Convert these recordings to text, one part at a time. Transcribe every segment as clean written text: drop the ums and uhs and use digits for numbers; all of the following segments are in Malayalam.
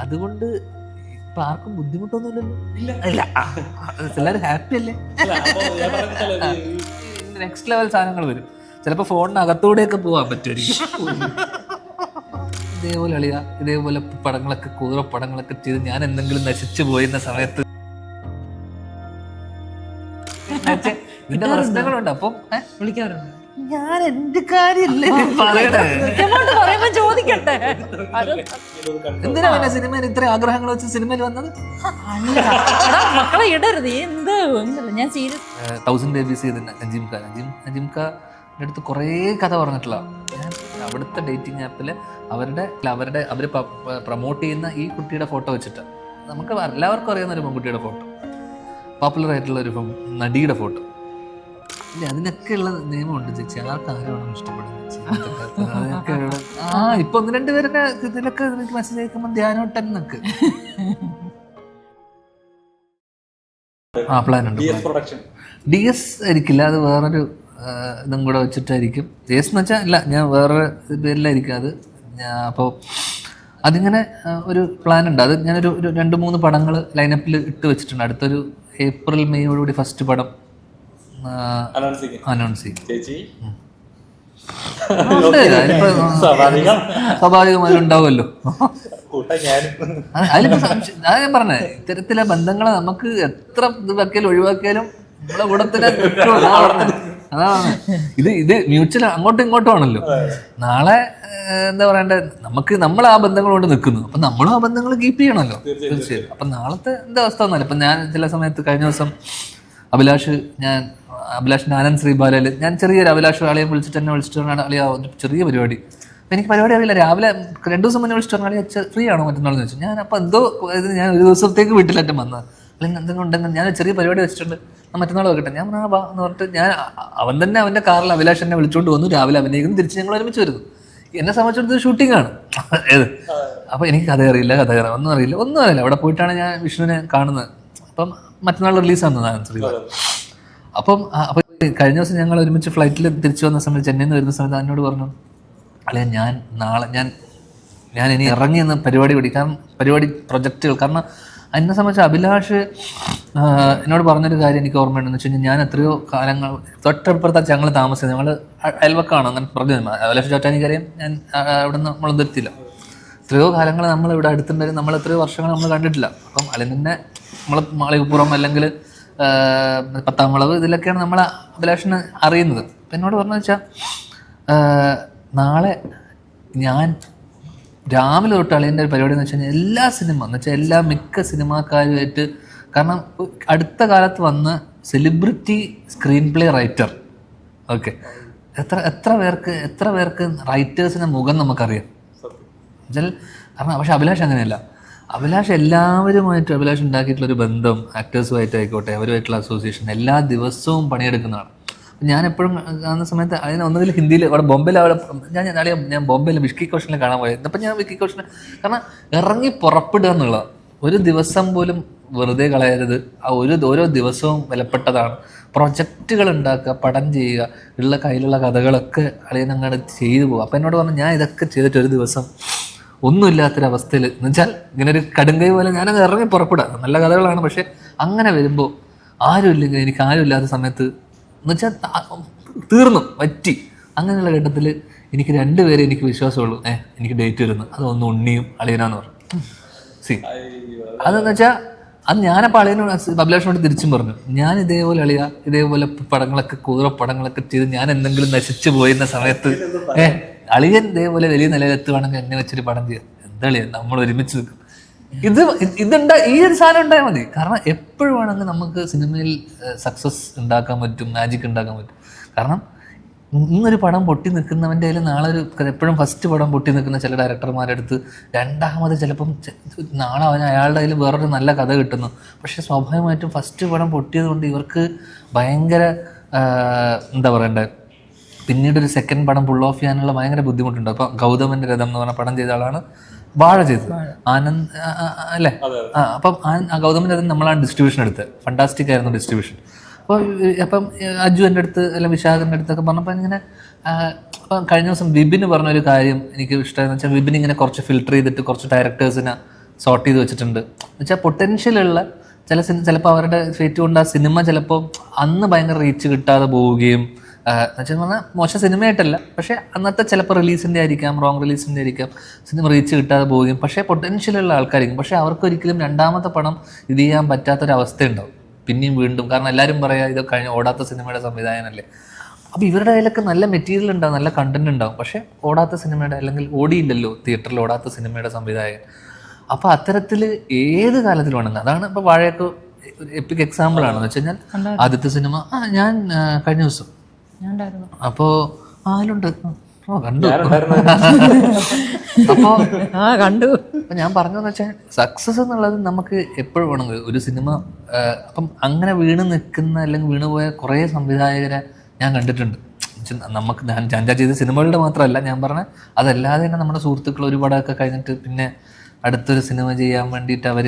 അതുകൊണ്ട് ഇപ്പൊ ആർക്കും ബുദ്ധിമുട്ടൊന്നുമില്ലല്ലോ. ഇല്ല, എല്ലാവരും ഹാപ്പി അല്ലേ? നെക്സ്റ്റ് ലെവൽ സാധനങ്ങൾ വരും. ചിലപ്പോൾ ഫോണിനകത്തൂടെയൊക്കെ പോകാൻ പറ്റുമായിരിക്കും. ഇതേപോലെ അളിയാ, ഇതേപോലെ പടങ്ങളൊക്കെ പടങ്ങളൊക്കെ ചെയ്ത് ഞാൻ എന്തെങ്കിലും നശിച്ചു പോയിരുന്ന സമയത്ത് ഇതിന്റെ പ്രശ്നങ്ങളുണ്ട്. അപ്പം വിളിക്കാറുണ്ട്. ഞാൻ എന്റെ കാര്യല്ലേ പറയണേ. എന്തിനാ പിന്നെ സിനിമയിൽ ഇത്ര ആഗ്രഹങ്ങൾ വെച്ച് സിനിമയിൽ വന്നത്? മക്കളെ ഇടരുത്. എന്ത് ഞാൻ സീരിയസ് 1000 Babies ചെയ്ത നജീംക്ക അടുത്ത് കുറേ കഥ പറഞ്ഞിട്ടുള്ള. ഞാൻ അവിടുത്തെ ഡേറ്റിംഗ് ആപ്പിൽ അവര് പ്രൊമോട്ട് ചെയ്യുന്ന ഈ കുട്ടിയുടെ ഫോട്ടോ വെച്ചിട്ട് നമുക്ക് എല്ലാവർക്കും അറിയുന്ന ഒരു പെൺകുട്ടിയുടെ ഫോട്ടോ, പോപ്പുലർ ആയിട്ടുള്ള ഒരു നടിയുടെ ഫോട്ടോ. ഇല്ല, അതിനൊക്കെ ഉള്ള നിയമമുണ്ട് ചേച്ചി. ആർക്കാരും ഇഷ്ടപ്പെടുന്നത് ഇപ്പൊ 1-2 പേരൊക്കെ ഇതിലൊക്കെ മെസ്സേജ് അയക്കുമ്പോൾ ധ്യാനോട്ടെന്നൊക്കെ പ്ലാനുണ്ട്. DS ആയിരിക്കില്ല, അത് വേറൊരു ഇതും കൂടെ വെച്ചിട്ടായിരിക്കും. DS എന്ന് വെച്ചാൽ ഇല്ല, ഞാൻ വേറൊരു പേരിലായിരിക്കും അത്. അപ്പോൾ അതിങ്ങനെ ഒരു പ്ലാൻ ഉണ്ട്. അത് ഞാനൊരു 2-3 പടങ്ങൾ ലൈനപ്പിൽ ഇട്ട് വെച്ചിട്ടുണ്ട്. അടുത്തൊരു April May ഫസ്റ്റ് പടം അനൗൺസ് ചെയ്യും. സ്വാഭാവികമായി ഉണ്ടാവുമല്ലോ. അതിലിപ്പോ അതാ ഞാൻ പറഞ്ഞേ, ഇത്തരത്തിലെ ബന്ധങ്ങളെ നമുക്ക് എത്ര ഇത് വെക്കലും ഒഴിവാക്കിയാലും നമ്മളെ കൂടത്തിലെ അതാണ്. ഇത് മ്യൂച്വൽ അങ്ങോട്ടും ഇങ്ങോട്ടും ആണല്ലോ. നാളെ എന്താ പറയണ്ടേ, നമ്മൾ ആ ബന്ധങ്ങൾ കൊണ്ട് നിൽക്കുന്നു, അപ്പൊ നമ്മളും ആ ബന്ധങ്ങൾ കീപ്പ് ചെയ്യണമല്ലോ. തീർച്ചയായും. അപ്പൊ നാളത്തെ എന്താ അവസ്ഥ ഒന്നല്ല. ഇപ്പൊ ഞാൻ ചില സമയത്ത് കഴിഞ്ഞ ദിവസം അഭിലാഷിന്റെ ആനന്ദ് ശ്രീബാലയിൽ ഞാൻ ചെറിയൊരു അഭിലാഷ് ആളെയും എന്നെ വിളിച്ചിട്ട് അളിയാ ചെറിയ പരിപാടി. അപ്പം എനിക്ക് പരിപാടി അറിയില്ല. രാവിലെ 2 ദിവസം മുന്നേ വിളിച്ചിട്ട് അളിയാ ഫ്രീ ആണോ മറ്റന്നാളെന്ന് ചോദിച്ചു. ഞാൻ അപ്പം എന്തോ ഞാൻ ഒരു ദിവസത്തേക്ക് വീട്ടിലേറ്റം വന്നത്. അല്ലെങ്കിൽ എന്തെങ്കിലും ഉണ്ടെങ്കിൽ ഞാൻ ചെറിയ പരിപാടി വെച്ചിട്ടുണ്ട്, മറ്റന്നാൾ വെക്കട്ടെ. ഞാൻ വാ എന്ന് പറഞ്ഞിട്ട് അവൻ തന്നെ അവൻ്റെ കാറിൽ അഭിലാഷ് എന്നെ വിളിച്ചുകൊണ്ട് വന്നു. രാവിലെ അഭിനയിക്കുന്നു, തിരിച്ച് ഞങ്ങൾ ഒരുമിച്ച് വരുന്നു. എന്നെ സംബന്ധിച്ചിടത്ത് ഷൂട്ടിംഗ് ആണ് ഏത്. അപ്പം എനിക്ക് കഥ അറിയില്ല ഒന്നും അറിയില്ല. അവിടെ പോയിട്ടാണ് ഞാൻ വിഷ്ണുവിനെ കാണുന്നത്. അപ്പം മറ്റന്നാൾ റിലീസാണ് ആനന്ദ് ശ്രീബാല. അപ്പം കഴിഞ്ഞ ദിവസം ഞങ്ങൾ ഒരുമിച്ച് ഫ്ലൈറ്റിൽ തിരിച്ചു വന്ന സമയത്ത്, ചെന്നൈയിൽ നിന്ന് വരുന്ന സമയത്ത് എന്നോട് പറഞ്ഞു, അല്ലെ ഞാൻ ഇനി ഇറങ്ങി എന്ന പരിപാടി കാരണം പരിപാടി പ്രൊജക്റ്റുകൾ. കാരണം എന്നെ സംബന്ധിച്ച് അഭിലാഷ് എന്നോട് പറഞ്ഞൊരു കാര്യം എനിക്ക് ഓർമ്മയുണ്ടെന്ന് വെച്ച് കഴിഞ്ഞാൽ, ഞാൻ എത്രയോ കാലങ്ങൾ തൊട്ടപ്പുറത്താണ് ഞങ്ങൾ താമസിച്ചത്. ഞങ്ങൾ അയൽവക്കാണ്. അങ്ങനെ പറഞ്ഞു അഭിലാഷ് ചോറ്റാനിക്കറിയാം. ഞാൻ അവിടെ നിന്ന് നമ്മളൊന്നും എത്തില്ല. എത്രയോ കാലങ്ങൾ നമ്മൾ ഇവിടെ അടുത്തുണ്ടായിരുന്നു. നമ്മൾ എത്രയോ വർഷങ്ങൾ നമ്മൾ കണ്ടിട്ടില്ല. അപ്പം അതിൽ തന്നെ നമ്മൾ മാളികപ്പുറം അല്ലെങ്കിൽ 10ാം വളവ് ഇതിലൊക്കെയാണ് നമ്മൾ അഭിലാഷിനെ അറിയുന്നത്. അപ്പം എന്നോട് പറഞ്ഞു വെച്ചാൽ, നാളെ ഞാൻ രാവിലെ തൊട്ട് അളിയൻ്റെ ഒരു പരിപാടി എന്ന് വെച്ച് കഴിഞ്ഞാൽ എല്ലാ സിനിമ എന്ന് വെച്ചാൽ മിക്ക സിനിമാക്കാരുമായിട്ട്, കാരണം അടുത്ത കാലത്ത് വന്ന celebrity screen play writer, okay, എത്ര പേർക്ക് റൈറ്റേഴ്സിൻ്റെ മുഖം നമുക്കറിയാം എന്നുവെച്ചാൽ. കാരണം പക്ഷെ അഭിലാഷ് അങ്ങനെയല്ല. അഭിലാഷ് എല്ലാവരുമായിട്ടും അഭിലാഷ് ഉണ്ടാക്കിയിട്ടുള്ളൊരു ബന്ധം, ആക്ടേഴ്സുമായിട്ട് ആയിക്കോട്ടെ, അവരുമായിട്ടുള്ള അസോസിയേഷൻ എല്ലാ ദിവസവും പണിയെടുക്കുന്നതാണ്. ഞാൻ എപ്പോഴും കാണുന്ന സമയത്ത് അതിന് ഒന്നുകിൽ ഹിന്ദിയിൽ അവിടെ ബോംബെയിൽ ഞാൻ ബോംബെയിൽ വിക്കി കൗശലിനെ കാണാൻ പോയത്. അപ്പം ഞാൻ വിക്കി കൗശലിനെ കാരണം ഇറങ്ങി പുറപ്പെടുക എന്നുള്ളതാണ്. ഒരു ദിവസം പോലും വെറുതെ കളയരുത്. ആ ഓരോ ദിവസവും വിലപ്പെട്ടതാണ്. പ്രൊജക്റ്റുകൾ ഉണ്ടാക്കുക, പടം ചെയ്യുക, കയ്യിലുള്ള കഥകളൊക്കെ അളിയനങ്ങോട്ട് ചെയ്തു പോകുക. അപ്പം എന്നോട് പറഞ്ഞു, ഞാൻ ഇതൊക്കെ ചെയ്തിട്ട് ഒരു ദിവസം ഒന്നുമില്ലാത്തൊരവസ്ഥയിൽ എന്ന് വെച്ചാൽ ഇങ്ങനെ ഒരു കടുങ്കൈ പോലെ ഞാനത് ഇറങ്ങി പുറപ്പെടാം. നല്ല കഥകളാണ്. പക്ഷെ അങ്ങനെ വരുമ്പോൾ ആരുമില്ലെങ്കിൽ, എനിക്ക് ആരുമില്ലാത്ത സമയത്ത് എന്ന് വെച്ചാൽ തീർന്നു വറ്റി. അങ്ങനെയുള്ള ഘട്ടത്തിൽ എനിക്ക് 2 പേരെ എനിക്ക് വിശ്വാസമുള്ളൂ. എനിക്ക് ഡേറ്റ് വരുന്നു, അതൊന്ന് ഉണ്ണിയും അളിയനാന്ന് പറഞ്ഞു. അതെന്ന് വെച്ചാൽ അത് ഞാനപ്പോൾ അളിയനോട് അഭിലാഷിനോട് തിരിച്ചും പറഞ്ഞു, ഞാൻ ഇതേപോലെ പടങ്ങളൊക്കെ ചെയ്ത് ഞാൻ എന്തെങ്കിലും നശിച്ചു പോയിരുന്ന സമയത്ത് അളിയൻ ഇതേപോലെ വലിയ നിലയിലെത്തുവാണെങ്കിൽ എന്നെ വെച്ചൊരു പടം ചെയ്യാം. എന്താ അളിയൻ, നമ്മൾ ഒരുമിച്ച് നിൽക്കും. ഈ ഒരു സാധനം ഉണ്ടായാൽ മതി. കാരണം എപ്പോഴും വേണമെങ്കിൽ നമുക്ക് സിനിമയിൽ സക്സസ് ഉണ്ടാക്കാൻ പറ്റും, മാജിക് ഉണ്ടാക്കാൻ പറ്റും. കാരണം ഇന്നൊരു പടം പൊട്ടി നിൽക്കുന്നവൻ്റെ കയ്യിൽ നാളെ എപ്പോഴും ഫസ്റ്റ് പടം പൊട്ടി നിൽക്കുന്ന ചില ഡയറക്ടർമാരുടെ അടുത്ത് രണ്ടാമത് ചിലപ്പം നാളെ അയാളുടെ കയ്യിൽ വേറൊരു നല്ല കഥ കിട്ടുന്നു. പക്ഷേ സ്വാഭാവികമായിട്ടും ഫസ്റ്റ് പടം പൊട്ടിയത് കൊണ്ട് ഇവർക്ക് ഭയങ്കര എന്താ പറയണ്ടേ, പിന്നീടൊരു സെക്കൻഡ് പടം പുൾ ഓഫ് ചെയ്യാനുള്ള ഭയങ്കര ബുദ്ധിമുട്ടുണ്ട്. അപ്പം ഗൗതമൻ്റെ രഥം എന്ന് പറഞ്ഞ പടം ചെയ്ത ആളാണ് വാഴ ചെയ്തത്, ആനന്ദ് അല്ലേ? അപ്പം ഗൗതമൻ്റെ രഥം നമ്മളാണ് ഡിസ്ട്രിബ്യൂഷൻ എടുത്തത്. ഫണ്ടാസ്റ്റിക് ആയിരുന്നു ഡിസ്ട്രിബ്യൂഷൻ. അപ്പം അജു എൻ്റെ അടുത്ത് അല്ല വിശാഖൻ്റെ അടുത്തൊക്കെ പറഞ്ഞപ്പോൾ ഇങ്ങനെ അപ്പം കഴിഞ്ഞ ദിവസം വിപിന് പറഞ്ഞൊരു കാര്യം എനിക്ക് ഇഷ്ടമായെന്ന് വെച്ചാൽ, വിപിൻ ഇങ്ങനെ കുറച്ച് ഫിൽട്ടർ ചെയ്തിട്ട് കുറച്ച് ഡയറക്ടേഴ്സിനെ സോർട്ട് ചെയ്ത് വെച്ചിട്ടുണ്ട്. എന്നുവെച്ചാൽ പൊട്ടൻഷ്യലുള്ള ചിലപ്പോൾ അവരുടെ ഫേറ്റ് കൊണ്ട് ആ സിനിമ ചിലപ്പോൾ അന്ന് ഭയങ്കര റീച്ച് കിട്ടാതെ പോവുകയും എന്നുവെച്ചാൽ പറഞ്ഞാൽ മോശം സിനിമയായിട്ടല്ല, പക്ഷേ അന്നത്തെ ചിലപ്പോൾ റിലീസിൻ്റെ ആയിരിക്കാം, റോങ് റിലീസിൻ്റെ ആയിരിക്കാം, സിനിമ റീച്ച് കിട്ടാതെ പോവുകയും പക്ഷേ പൊട്ടൻഷ്യലുള്ള ആൾക്കാരായിരിക്കും. പക്ഷേ അവർക്കൊരിക്കലും രണ്ടാമത്തെ പടം ഇത് ചെയ്യാൻ പറ്റാത്തൊരവസ്ഥ ഉണ്ടാവും പിന്നെയും വീണ്ടും. കാരണം എല്ലാവരും പറയാം ഇത് ഓടാത്ത സിനിമയുടെ സംവിധായകനല്ലേ. അപ്പോൾ ഇവരുടെ കയ്യിലൊക്കെ നല്ല മെറ്റീരിയൽ ഉണ്ടാവും, നല്ല കണ്ടന്റ് ഉണ്ടാവും, പക്ഷേ ഓടാത്ത സിനിമയുടെ അല്ലെങ്കിൽ ഓടിയില്ലല്ലോ തിയേറ്ററിൽ ഓടാത്ത സിനിമയുടെ സംവിധായകൻ. അപ്പോൾ അത്തരത്തിൽ ഏത് കാലത്തിൽ വേണമെങ്കിൽ അതാണ് ഇപ്പോൾ വാഴയൊക്കെ എപ്പിക് എക്സാമ്പിൾ ആണെന്ന് വെച്ച് കഴിഞ്ഞാൽ ആദ്യത്തെ സിനിമ ഞാൻ കഴിഞ്ഞ ദിവസം അപ്പോൾ അതിലുണ്ട് കണ്ടു. അപ്പോൾ കണ്ടു. അപ്പം ഞാൻ പറഞ്ഞതെന്ന് വെച്ചാൽ സക്സസ് എന്നുള്ളത് നമുക്ക് എപ്പോഴും വേണമെങ്കിൽ ഒരു സിനിമ അപ്പം അങ്ങനെ വീണ് നിൽക്കുന്ന അല്ലെങ്കിൽ വീണുപോയ കുറേ സംവിധായകരെ ഞാൻ കണ്ടിട്ടുണ്ട്. നമുക്ക് ഞാൻ ചെയ്ത സിനിമകളുടെ മാത്രമല്ല ഞാൻ പറഞ്ഞ അതല്ലാതെ തന്നെ നമ്മുടെ സുഹൃത്തുക്കൾ ഒരു പടമൊക്കെ കഴിഞ്ഞിട്ട് പിന്നെ അടുത്തൊരു സിനിമ ചെയ്യാൻ വേണ്ടിയിട്ട് അവർ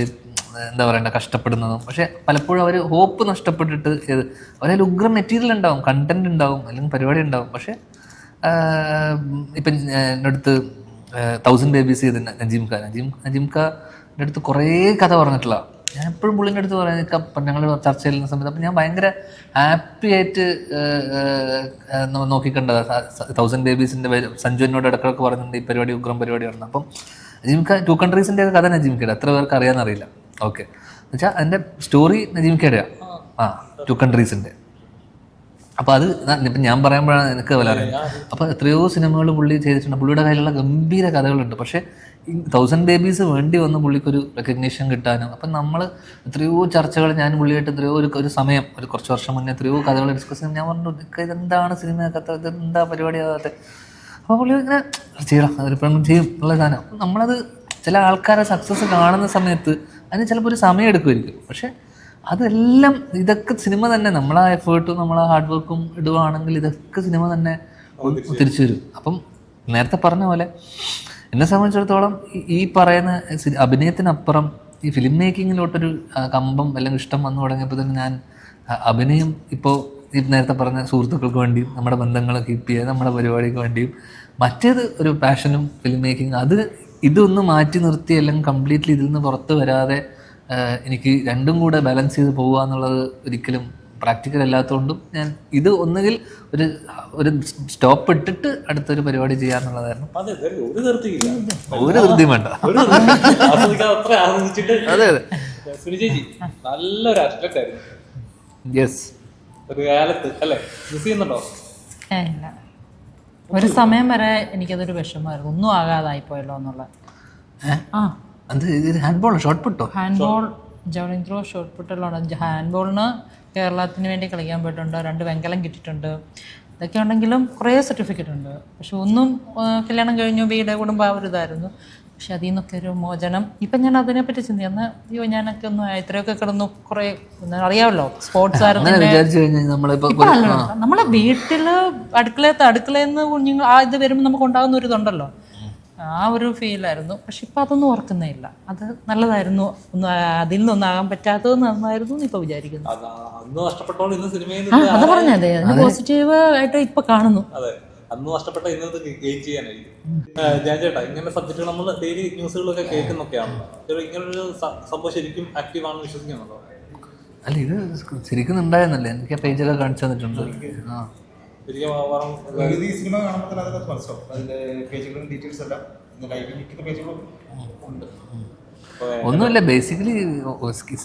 എന്താ പറയണ്ട കഷ്ടപ്പെടുന്നതും. പക്ഷെ പലപ്പോഴും അവർ ഹോപ്പ് നഷ്ടപ്പെട്ടിട്ട് അവരതിൽ ഉഗ്രം മെറ്റീരിയൽ ഉണ്ടാവും, കണ്ടന്റ് ഉണ്ടാവും, അല്ലെങ്കിൽ പരിപാടി ഉണ്ടാവും. പക്ഷെ ഇപ്പം എൻ്റെ അടുത്ത് 1000 Babies ചെയ്ത് നജീംഖാൻ്റെ അടുത്ത് കുറേ കഥ പറഞ്ഞിട്ടുള്ള ഞാൻ എപ്പോഴും പുള്ളിൻ്റെ അടുത്ത് പറയാം. ഞങ്ങൾ ചർച്ച ചെയ്യുന്ന സമയത്ത് അപ്പം ഞാൻ ഭയങ്കര ഹാപ്പി ആയിട്ട് നോക്കിക്കണ്ടത് 1000 Babiesൻ്റെ സഞ്ജു എന്നോട് ഇടക്കിടക്ക് പറയുന്നുണ്ട് ഈ പരിപാടി ഉഗ്രം പരിപാടിയാണ്. അപ്പം നജീംഖ 2 countries ഒക്കെ കഥ നജീംഖയുടെ എത്ര പേർക്ക് അറിയാമെന്നറിയില്ല. ഓക്കെ എന്നുവെച്ചാൽ അതിൻ്റെ സ്റ്റോറി നജീംഖയുടെ 2 countries. അപ്പോൾ അത് ഇപ്പം ഞാൻ പറയുമ്പോഴാണ് എനിക്ക് വില അറിയുന്നത്. അപ്പോൾ എത്രയോ സിനിമകൾ പുള്ളി ചെയ്തിട്ടുണ്ട്, പുള്ളിയുടെ കയ്യിലുള്ള ഗംഭീര കഥകളുണ്ട്. പക്ഷേ ഈ 1000 Babies വേണ്ടി വന്ന് പുള്ളിക്കൊരു റെക്കഗ്നീഷൻ കിട്ടാനും അപ്പം നമ്മൾ എത്രയോ ചർച്ചകൾ ഞാൻ പുള്ളിയായിട്ട് എത്രയോ ഒരു സമയം കുറച്ച് വർഷം മുന്നേ എത്രയോ കഥകൾ ഡിസ്കസ് ചെയ്യും. ഞാൻ പറഞ്ഞു ഇതെന്താണ് സിനിമ കഥ, ഇതെന്താ പരിപാടിയാകാത്ത. അപ്പോൾ പുള്ളി ഇങ്ങനെ ചെയ്യണം അതൊരിപ്പോഴും ചെയ്യും ഉള്ള സാധനം. നമ്മളത് ചില ആൾക്കാരെ സക്സസ് കാണുന്ന സമയത്ത് അതിന് ചിലപ്പോൾ ഒരു സമയം എടുക്കുമായിരിക്കും. പക്ഷേ അതെല്ലാം ഇതൊക്കെ സിനിമ തന്നെ നമ്മളാ എഫേർട്ടും നമ്മളാ ഹാർഡ് വർക്കും ഇടുവാണെങ്കിൽ ഇതൊക്കെ സിനിമ തന്നെ തിരിച്ചു വരും. അപ്പം നേരത്തെ പറഞ്ഞ പോലെ എന്നെ സംബന്ധിച്ചിടത്തോളം ഈ പറയുന്ന അഭിനയത്തിനപ്പുറം ഈ ഫിലിം മേക്കിങ്ങിലോട്ടൊരു കമ്പം അല്ലെങ്കിൽ ഇഷ്ടം വന്നു തുടങ്ങിയപ്പോൾ തന്നെ ഞാൻ അഭിനയം ഇപ്പോൾ ഈ നേരത്തെ പറഞ്ഞ സുഹൃത്തുക്കൾക്ക് വേണ്ടിയും നമ്മുടെ ബന്ധങ്ങൾ കീപ്പ് ചെയ്യുക നമ്മുടെ പരിപാടിക്ക് വേണ്ടിയും മറ്റേത് ഒരു പാഷനും ഫിലിം മേക്കിങ് അത് ഇതൊന്ന് മാറ്റി നിർത്തി അല്ലെങ്കിൽ കംപ്ലീറ്റ്ലി ഇതിൽ നിന്ന് പുറത്ത് വരാതെ എനിക്ക് രണ്ടും കൂടെ ബാലൻസ് ചെയ്ത് പോകുക എന്നുള്ളത് ഒരിക്കലും പ്രാക്ടിക്കൽ അല്ലാത്തതുകൊണ്ടും ഞാൻ ഇത് ഒന്നുകിൽ ഒരു സ്റ്റോപ്പ് ഇട്ടിട്ട് അടുത്തൊരു പരിപാടി ചെയ്യാന്നുള്ളതായിരുന്നു. ഒരു ധൃതിയും വേണ്ട. അതെ അതെ നല്ലൊരു അത്ലറ്റ് ആയിരുന്നു. യെസ്. ഒരു കാലത്ത് അല്ലേ മിസ് ചെയ്യുന്നുണ്ടോ? ഇല്ല, ഒരു സമയം വരെ എനിക്കതൊരു വിഷമമായിരുന്നു, ഒന്നും ആകാതായി പോയല്ലോ എന്നുള്ള. ഹാൻഡ്ബോൾ ഷോട്ട് പുട്ടോ? ഹാൻഡ്ബോൾ ജവലിൻ ത്രോ ഷോട്ട് പുട്ടുള്ളതാണ്. ഹാൻഡ്ബോളിന് കേരളത്തിന് വേണ്ടി കളിക്കാൻ പോയിട്ടുണ്ട്, 2 വെങ്കലം കിട്ടിയിട്ടുണ്ട്. ഇതൊക്കെ ഉണ്ടെങ്കിലും കുറേ സർട്ടിഫിക്കറ്റ് ഉണ്ട്. പക്ഷെ ഒന്നും കല്യാണം കഴിഞ്ഞു വീട് കുടുംബം ആ ഒരു ഇതായിരുന്നു. പക്ഷെ അതിൽ നിന്നൊക്കെ ഒരു മോചനം. ഇപ്പം ഞാൻ അതിനെപ്പറ്റി ചിന്തിക്കുന്ന അയ്യോ ഞാനൊക്കെ ഒന്ന് ഇത്രയൊക്കെ കിടന്നു കുറേ അറിയാമല്ലോ സ്പോർട്സ് ആയിരുന്നു. നമ്മളെ വീട്ടില് അടുക്കളയിൽ നിന്ന് കുഞ്ഞുങ്ങൾ ഇത് വരുമ്പോൾ നമുക്ക് ഉണ്ടാകുന്ന ഒരു ഇതുണ്ടല്ലോ, ആ ഒരു ഫീലായിരുന്നു. പക്ഷെ ഇപ്പം അതൊന്നും ഓർക്കുന്നേ ഇല്ല. അത് നല്ലതായിരുന്നു, അതിൽ നിന്നൊന്നാകാൻ പറ്റാത്തത് നന്നായിരുന്നു ഇപ്പൊ വിചാരിക്കുന്നു. അത് പറഞ്ഞതേ അതിന് പോസിറ്റീവ് ആയിട്ട് ഇപ്പൊ കാണുന്നു. അന്ന് നഷ്ടപ്പെട്ട ഇന്നത് ഗെയിൻ ചെയ്യാനായിരിക്കും. ഞാൻ ചേട്ടാ ഇങ്ങനെ സബ്ജക്റ്റുകൾ നമ്മൾ ഡെയിലി ന്യൂസുകളൊക്കെ കേൾക്കുന്നൊക്കെയാണ്. ഇങ്ങനൊരു സംഭവം ശരിക്കും ആക്റ്റീവ് ആണെന്ന് വിശ്വസിക്കുന്നുണ്ടോ? അല്ല ഇത് ശരിക്കും ഉണ്ടായിരുന്നല്ലേ, എനിക്ക് ആ പേജൊക്കെ കാണിച്ചു തന്നിട്ടുണ്ട്. ഈ സിനിമ കാണുമ്പോൾ തന്നെ അതൊക്കെ മനസ്സിലാവും. അതിന്റെ പേജുകളും ഡീറ്റെയിൽസ് എല്ലാം പേജുകളും ഉണ്ട്. ഒന്നുമില്ല,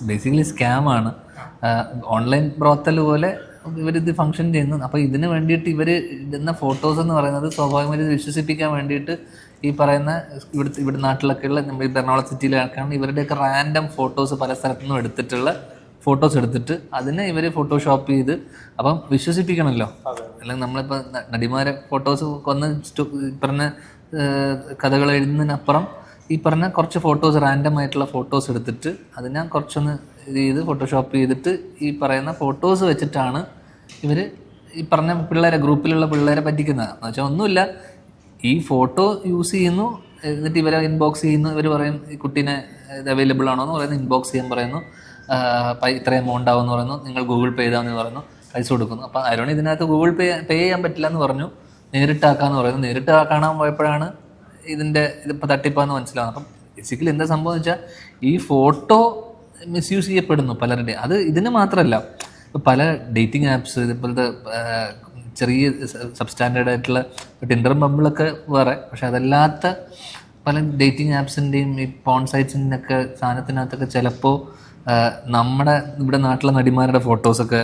ബേസിക്കലി സ്കാമാണ്. ഓൺലൈൻ ബ്രോത്തൽ പോലെ ഇവരിത് ഫങ്ഷൻ ചെയ്യുന്നു. അപ്പോൾ ഇതിന് വേണ്ടിയിട്ട് ഇവർ ഇടുന്ന ഫോട്ടോസ് എന്ന് പറയുന്നത് സ്വാഭാവികമായിട്ട് വിശ്വസിപ്പിക്കാൻ വേണ്ടിയിട്ട് ഈ പറയുന്ന ഇവിടെ നാട്ടിലൊക്കെയുള്ള എറണാകുളം സിറ്റിയിലൊക്കെയാണ് ഇവരുടെയൊക്കെ റാൻഡം ഫോട്ടോസ് പല സ്ഥലത്തു നിന്നും എടുത്തിട്ടുള്ള ഫോട്ടോസ് എടുത്തിട്ട് അതിനെ ഇവർ ഫോട്ടോഷോപ്പ് ചെയ്ത് അപ്പം വിശ്വസിപ്പിക്കണമല്ലോ. അല്ലെങ്കിൽ നമ്മളിപ്പോൾ നടിമാരെ ഫോട്ടോസ് കൊന്ന് പറഞ്ഞ കഥകൾ എഴുതുന്നതിനപ്പുറം ഈ പറഞ്ഞ കുറച്ച് ഫോട്ടോസ് റാൻഡം ആയിട്ടുള്ള ഫോട്ടോസ് എടുത്തിട്ട് അതിനെ കുറച്ചൊന്ന് ഇത് ചെയ്ത് ഫോട്ടോഷോപ്പ് ചെയ്തിട്ട് ഈ പറയുന്ന ഫോട്ടോസ് വെച്ചിട്ടാണ് ഇവർ ഈ പറഞ്ഞ ഗ്രൂപ്പിലുള്ള പിള്ളേരെ പറ്റിക്കുന്നത്. എന്ന് വെച്ചാൽ ഒന്നുമില്ല, ഈ ഫോട്ടോ യൂസ് ചെയ്യുന്നു, എന്നിട്ട് ഇവരെ ഇൻബോക്സ് ചെയ്യുന്നു. ഇവർ പറയും ഈ കുട്ടീനെ ഇത് അവൈലബിൾ ആണോ എന്ന് പറയുന്നു, ഇൻബോക്സ് ചെയ്യാൻ പറയുന്നു, ഇത്ര എമൗണ്ട് ആവുമെന്ന് പറയുന്നു, നിങ്ങൾ ഗൂഗിൾ പേ ചെയ്താമെന്ന് പറയുന്നു, പൈസ കൊടുക്കുന്നു. അപ്പോൾ ആരോണി ഇതിനകത്ത് ഗൂഗിൾ പേ ചെയ്യാൻ പറ്റില്ല എന്ന് പറഞ്ഞു, നേരിട്ടാക്കാമെന്ന് പറയുന്നു. നേരിട്ട് കാണാൻ പോയപ്പോഴാണ് ഇതിപ്പോൾ തട്ടിപ്പാന്ന് മനസ്സിലാവുന്നത്. അപ്പം ബേസിക്കലി എന്താ സംഭവം എന്ന് വെച്ചാൽ ഈ ഫോട്ടോ മിസ്യൂസ് ചെയ്യപ്പെടുന്നു പലരുടെയും. അത് ഇതിന് മാത്രമല്ല, പല ഡേറ്റിംഗ് ആപ്സ് ഇതുപോലത്തെ ചെറിയ സബ്സ്റ്റാൻഡേർഡ് ആയിട്ടുള്ള ടിൻഡറും ബമ്പിളൊക്കെ വേറെ, പക്ഷെ അതല്ലാത്ത പല ഡേറ്റിംഗ് ആപ്സിൻ്റെയും ഈ പോൺ സൈറ്റ്സിൻ്റെയൊക്കെ സാധനത്തിനകത്തൊക്കെ ചിലപ്പോൾ നമ്മുടെ ഇവിടെ നാട്ടിലെ നടിമാരുടെ ഫോട്ടോസൊക്കെ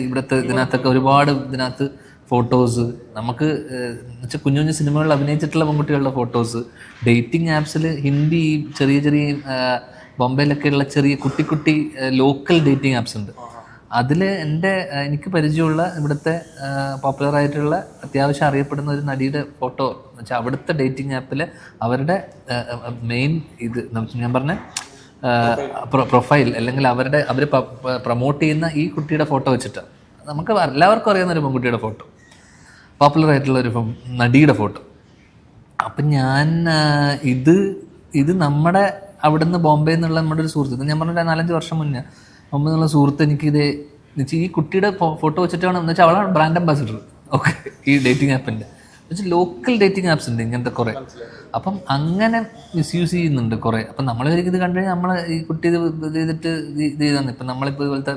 ഇവിടുത്തെ ഇതിനകത്തൊക്കെ ഒരുപാട് ഇതിനകത്ത് ഫോട്ടോസ് നമുക്ക് എന്നുവെച്ചാൽ കുഞ്ഞു കുഞ്ഞു സിനിമകളിൽ അഭിനയിച്ചിട്ടുള്ള പെൺകുട്ടികളുടെ ഫോട്ടോസ് ഡേറ്റിംഗ് ആപ്സിൽ ഹിന്ദി ചെറിയ ചെറിയ ബോംബെയിലൊക്കെ ഉള്ള ചെറിയ കുട്ടി കുട്ടി ലോക്കൽ ഡേറ്റിംഗ് ആപ്സ് ഉണ്ട്. അതിൽ എനിക്ക് പരിചയമുള്ള ഇവിടുത്തെ പോപ്പുലർ ആയിട്ടുള്ള അത്യാവശ്യം അറിയപ്പെടുന്ന ഒരു നടിയുടെ ഫോട്ടോ എന്ന് വെച്ചാൽ അവിടുത്തെ ഡേറ്റിംഗ് ആപ്പിൽ അവരുടെ മെയിൻ ഇത് ഞാൻ പറഞ്ഞ പ്രൊഫൈൽ അല്ലെങ്കിൽ അവർ പ്രൊമോട്ട് ചെയ്യുന്ന ഈ കുട്ടിയുടെ ഫോട്ടോ വെച്ചിട്ട് നമുക്ക് എല്ലാവർക്കും അറിയാവുന്ന ഒരു പെൺകുട്ടിയുടെ ഫോട്ടോ, പോപ്പുലർ ആയിട്ടുള്ള ഒരു നടിയുടെ ഫോട്ടോ. അപ്പം ഞാൻ ഇത് നമ്മുടെ അവിടുന്ന് ബോംബെ എന്നുള്ള നമ്മുടെ ഒരു സുഹൃത്ത്, ഞാൻ പറഞ്ഞ 4-5 വർഷം മുന്നേ ബോംബെ എന്നുള്ള സുഹൃത്ത് എനിക്കിത് ഈ കുട്ടിയുടെ ഫോട്ടോ വെച്ചിട്ടാണ് എന്ന് വെച്ചാൽ അവളാണ് ബ്രാൻഡ് അംബാസിഡർ. ഓക്കെ, ഈ ഡേറ്റിംഗ് ആപ്പിൻ്റെ വെച്ചാൽ ലോക്കൽ ഡേറ്റിംഗ് ആപ്സ് ഉണ്ട് ഇങ്ങനത്തെ കുറേ. അപ്പം അങ്ങനെ മിസ്യൂസ് ചെയ്യുന്നുണ്ട് കുറേ. അപ്പം നമ്മൾ ഇത് കണ്ടു കഴിഞ്ഞാൽ നമ്മൾ ഈ കുട്ടി ഇത് ചെയ്തിട്ട് ഇത് ചെയ്താണ്. ഇപ്പം നമ്മളിപ്പോൾ ഇതുപോലത്തെ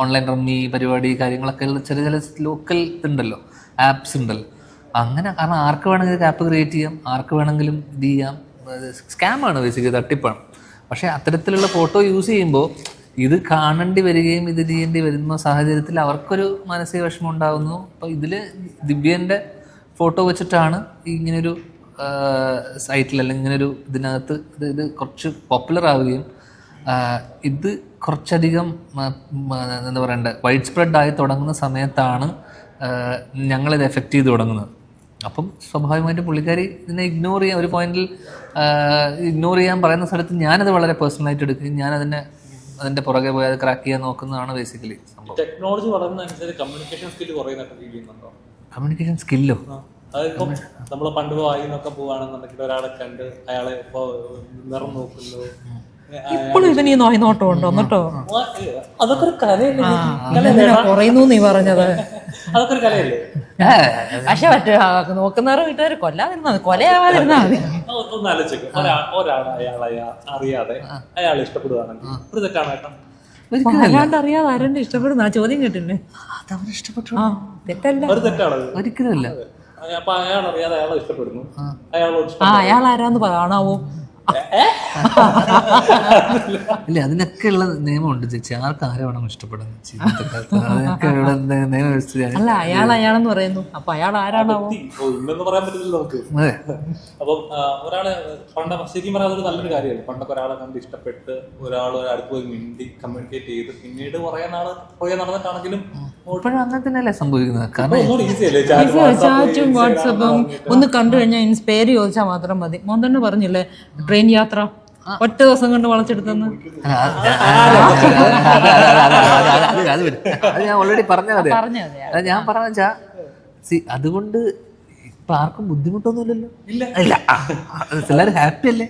ഓൺലൈൻ റമ്മി പരിപാടി കാര്യങ്ങളൊക്കെ ഉള്ള ചെറിയ ലോക്കൽ ഇതുണ്ടല്ലോ, ആപ്സ് ഉണ്ടല്ലോ. അങ്ങനെ കാരണം ആർക്ക് വേണമെങ്കിലും ആപ്പ് ക്രിയേറ്റ് ചെയ്യാം, ആർക്ക് വേണമെങ്കിലും ഇത് ചെയ്യാം. സ്കാമാണ് ബേസിക്കലി, തട്ടിപ്പാണ്. പക്ഷേ അത്തരത്തിലുള്ള ഫോട്ടോ യൂസ് ചെയ്യുമ്പോൾ ഇത് കാണേണ്ടി വരികയും ഇത് ചെയ്യേണ്ടി വരുന്ന സാഹചര്യത്തിൽ അവർക്കൊരു മാനസിക വിഷമം ഉണ്ടാകുന്നു. അപ്പോൾ ഇതിൽ ദിവ്യേൻ്റെ ഫോട്ടോ വെച്ചിട്ടാണ് ഇങ്ങനൊരു സൈറ്റിൽ അല്ലെങ്കിൽ ഇങ്ങനൊരു ഇതിനകത്ത് ഇത് കുറച്ച് പോപ്പുലർ ആവുകയും ഇത് കുറച്ചധികം എന്താ പറയണ്ടേ വൈഡ് സ്പ്രെഡായി തുടങ്ങുന്ന സമയത്താണ് ഞങ്ങളിത് എഫക്റ്റ് ചെയ്ത് തുടങ്ങുന്നത്. അപ്പം സ്വാഭാവികമായിട്ടും പുള്ളിക്കാരി ഇതിനെ ഇഗ്നോർ ചെയ്യാൻ ഒരു പോയിന്റിൽ ഇഗ്നോർ ചെയ്യാൻ പറയുന്ന സ്ഥലത്ത് ഞാനത് വളരെ പേഴ്സണലായിട്ട് എടുക്കുകയും അതിൻ്റെ പുറകെ പോയി അത് ക്രാക്ക് ചെയ്യാൻ നോക്കുന്നതാണ് ബേസിക്കലി സംഭവം. ടെക്നോളജി വളർന്നതനുസരിച്ച് കമ്മ്യൂണിക്കേഷൻ സ്കില്ല് കുറയുന്നൊക്കെ ഫീൽ ചെയ്യുന്നുണ്ടോ? കമ്മ്യൂണിക്കേഷൻ സ്കില്ലോ? അതിപ്പം നമ്മൾ പണ്ട് വായിന്നൊക്കെ പോവാണെന്നുണ്ടെങ്കിൽ ഒരാളെ കണ്ട് അയാളെ ഇപ്പോൾ നിറം നോക്കുന്നു, ഇപ്പോഴും ഇവന് ഈ നോട്ടം ഉണ്ടോ എന്നിട്ടോ? അതൊക്കെ ഒരു കലയല്ലേ? കുറയുന്നു നീ പറഞ്ഞത് അതൊക്കെ ഒരു കലയല്ലേ? പക്ഷെ മറ്റേ നോക്കുന്നവരെ വീട്ടുകാർ കൊല്ലാതിരുന്നാ മതി, കൊലയാവാതിരുന്നാ മതി. ഒന്ന് ആലോചിക്കും, ഒരാൾ അയാളെ അറിയാതെ അയാളെ ഇഷ്ടപ്പെടുകയാണെങ്കിൽ ഒരു തെറ്റാണ് കേട്ടോ. അല്ലാണ്ട് അറിയാതെ ആരെന്നെ ഇഷ്ടപ്പെടുന്ന ആ ചോദ്യം കേട്ടില്ലേ? ആ തെറ്റല്ല, ഒരു തെറ്റാണത്, ഒരിക്കലുമല്ല. അപ്പൊ അയാൾ അറിയാതെ അയാളെ ഇഷ്ടപ്പെടുന്നു, അയാളോട് അയാൾ ആരാന്ന് കാണാവോ? ഇല്ല, അതിനൊക്കെ ഉള്ള നിയമമുണ്ട് ചേച്ചി. ആർക്ക് ആരെ വേണം ഇഷ്ടപ്പെടുന്നത് അതിനൊക്കെ ഇവിടെ നിയമവ്യവസ്ഥയാണ്. അല്ല, അയാളെന്ന് പറയുന്നു, അപ്പൊ അയാൾ ആരാണാവോ ഇല്ലെന്ന് പറയാൻ പറ്റില്ല നമുക്ക്. അപ്പം ഒരാളെ ശരിക്കും പറയാൻ ഒരു നല്ലൊരു കാര്യമല്ല. പണ്ടൊക്കെ ഒരാളെ കണ്ട് ഇഷ്ടപ്പെട്ട് ഒരാൾ അടുത്ത് പോയി മിണ്ടി കമ്മ്യൂണിക്കേറ്റ് ചെയ്ത് പിന്നീട് കുറേ നടന്നിട്ടാണെങ്കിലും ഇപ്പോഴും അങ്ങനെ തന്നെയല്ലേ സംഭവിക്കുന്നത്. ചാറ്റും വാട്സപ്പും ഒന്ന് കണ്ടു കഴിഞ്ഞാൽ പേര് ചോദിച്ചാൽ മാത്രം മതി. മോൻ തന്നെ പറഞ്ഞില്ലേ ട്രെയിൻ യാത്ര ഒറ്റ ദിവസം കൊണ്ട് വളച്ചെടുത്തെന്ന്. അത് ഞാൻ ഓൾറെഡി പറഞ്ഞതേ. ഞാൻ പറഞ്ഞാ അതുകൊണ്ട് ഇപ്പൊ ആർക്കും ബുദ്ധിമുട്ടൊന്നുമില്ലല്ലോ. ഇല്ല, എല്ലാവരും ഹാപ്പി അല്ലേ?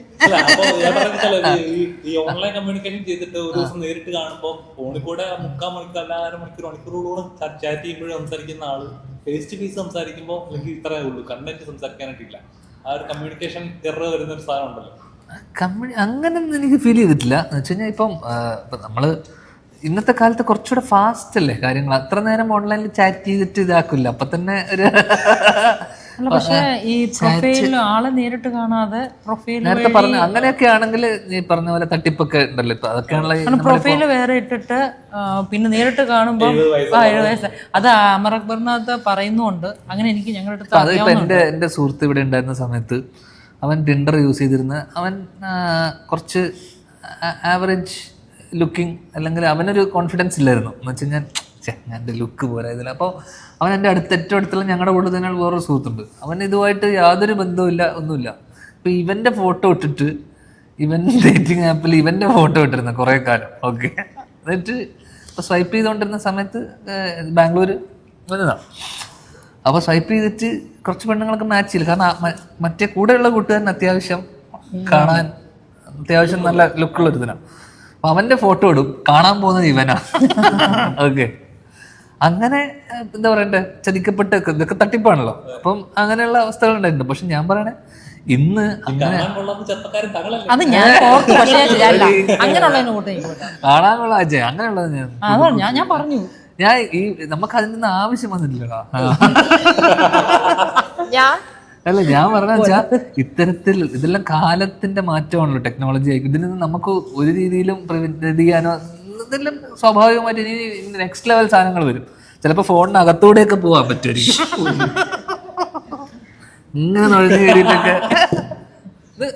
ഈ ഓൺലൈൻ കമ്മ്യൂണിക്കേഷൻ ചെയ്തിട്ട് ഒരു ദിവസം നേരിട്ട് കാണുമ്പോൾ ഫോണിൽ കൂടെ 3/4 മണിക്കൂർ അല്ല 1/2 മണിക്കൂർ മണിക്കൂറോളം ചാറ്റ് ചെയ്യുമ്പോഴും സംസാരിക്കുന്ന ആള് ഫേസ് ടു ഫേസ് സംസാരിക്കുമ്പോൾ അല്ലെങ്കിൽ ഇത്രയേ ഉള്ളൂ, കണ്ടന്റ് സംസാരിക്കാനായിട്ടില്ല. ആ ഒരു കമ്മ്യൂണിക്കേഷൻ എറർ വരുന്ന ഒരു സാധനം ഉണ്ടല്ലോ. അങ്ങനെയൊന്നും എനിക്ക് ഫീൽ ചെയ്തിട്ടില്ല. എന്ന് വെച്ച് കഴിഞ്ഞാൽ ഇപ്പം നമ്മള് ഇന്നത്തെ കാലത്ത് കുറച്ചുകൂടെ ഫാസ്റ്റ് അല്ലേ കാര്യങ്ങൾ. അത്ര നേരം ഓൺലൈനിൽ ചാറ്റ് ചെയ്തിട്ട് ഇതാക്കില്ല, അപ്പൊ തന്നെ ഒരു പക്ഷേ ഈ പ്രൊഫൈലിൽ ആളെ നേരിട്ട് കാണാതെ പ്രൊഫൈൽ നേരത്തെ പറഞ്ഞ അങ്ങനെയൊക്കെ ആണെങ്കിൽ നീ പറഞ്ഞ പോലെ തട്ടിപ്പൊക്കെ ഉണ്ടല്ലോ ഇപ്പൊ. അതൊക്കെയാണല്ലോ പ്രൊഫൈല് വേറെ ഇട്ടിട്ട് പിന്നെ നേരിട്ട് കാണുമ്പോൾ 7 വയസ്സ് അത് അമർ അക്ബറിനകത്ത് പറയുന്നുണ്ട്. അങ്ങനെ എനിക്ക് ഞങ്ങളുടെ അടുത്ത് അതിപ്പോ എന്റെ സുഹൃത്ത് ഇവിടെ ഉണ്ടായിരുന്ന സമയത്ത് അവൻ ടിൻഡർ യൂസ് ചെയ്തിരുന്ന അവൻ കുറച്ച് ആവറേജ് ലുക്കിംഗ്, അല്ലെങ്കിൽ അവനൊരു കോൺഫിഡൻസ് ഇല്ലായിരുന്നു. എന്ന് വെച്ച് കഴിഞ്ഞാൽ എൻ്റെ ലുക്ക് പോരാ ഇതില്ല. അപ്പോൾ അവൻ എൻ്റെ ഏറ്റവും അടുത്തുള്ള ഞങ്ങളുടെ കൂടെ തന്നെ വേറൊരു സുഹൃത്തുണ്ട്. അവൻ ഇതുമായിട്ട് യാതൊരു ബന്ധവുമില്ല, ഒന്നുമില്ല. അപ്പോൾ ഇവൻ്റെ ഫോട്ടോ ഇട്ടിട്ട് ഇവൻ ഡേറ്റിംഗ് ആപ്പിൽ ഇവൻ്റെ ഫോട്ടോ ഇട്ടിരുന്ന കുറേ കാലം. ഓക്കെ, എന്നിട്ട് ഇപ്പോൾ സ്വൈപ്പ് ചെയ്തുകൊണ്ടിരുന്ന സമയത്ത് ബാംഗ്ലൂർ വന്നതാണ്. അപ്പോൾ സ്വൈപ്പ് ചെയ്തിട്ട് കുറച്ച് പെണ്ണുങ്ങളൊക്കെ മാച്ച് ചെയ്യില്ല. കാരണം മറ്റേ കൂടെയുള്ള കൂട്ടുകാരൻ അത്യാവശ്യം കാണാൻ അത്യാവശ്യം നല്ല ലുക്കുള്ള ഒരു ഇതിനാണ്. അപ്പം അവൻ്റെ ഫോട്ടോ ഇടും, കാണാൻ പോകുന്നത് ഇവനാണ്. ഓക്കെ, അങ്ങനെ എന്താ പറയണ്ടേ, ചതിക്കപ്പെട്ട് ഇതൊക്കെ തട്ടിപ്പാണല്ലോ. അപ്പം അങ്ങനെയുള്ള അവസ്ഥകൾ ഉണ്ടായിട്ടുണ്ട്. പക്ഷെ ഞാൻ പറയണേ, ഇന്ന് അങ്ങനെ കാണാൻ കൊള്ളാവുന്ന ചെറുപ്പക്കാരൻ തകളല്ലേ. അത് ഞാൻ ഓർത്തു, പക്ഷേ അല്ല അങ്ങനെയുള്ളതിനെ കൂട്ടി കാണാനുള്ള അജയ് അങ്ങനെയുള്ളത് അതാണ് ഞാൻ പറഞ്ഞു. ഞാൻ ഈ നമുക്ക് അതിൽ നിന്ന് ആവശ്യം വന്നിട്ടില്ലടാ. അല്ല ഞാൻ പറഞ്ഞ വെച്ചാ ഇത്തരത്തിൽ ഇതെല്ലാം കാലത്തിന്റെ മാറ്റമാണല്ലോ, ടെക്നോളജി ആയി. ഇതിൽ നിന്ന് നമുക്ക് ഒരു രീതിയിലും പ്രതികരിക്കാനോ ഇതെല്ലാം സ്വാഭാവികമായിട്ട് ഇനി നെക്സ്റ്റ് ലെവൽ സാധനങ്ങൾ വരും. ചിലപ്പോൾ ഫോണിനകത്തൂടെയൊക്കെ പോകാൻ പറ്റുമായിരിക്കും. ഇങ്ങനെ നുഴഞ്ഞു കയറിയിട്ടൊക്കെ ഇത്